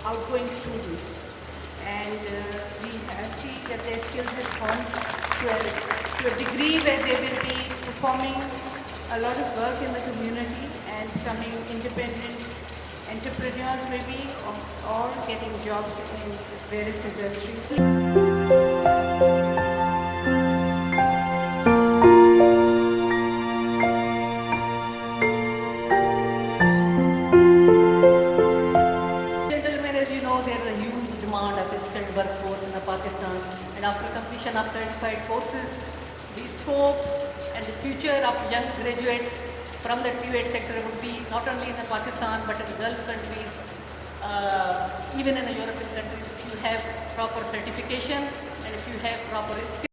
outgoing students, and we see that their skills have gone to a degree where they will be performing a lot of work in the community and becoming independent entrepreneurs maybe, or getting jobs in various industries. There's a huge demand of a skilled workforce in Pakistan, and after completion of certified courses, the scope and the future of young graduates from the private sector would be not only in Pakistan but in the Gulf countries, even in the European countries, if you have proper certification and if you have proper skills.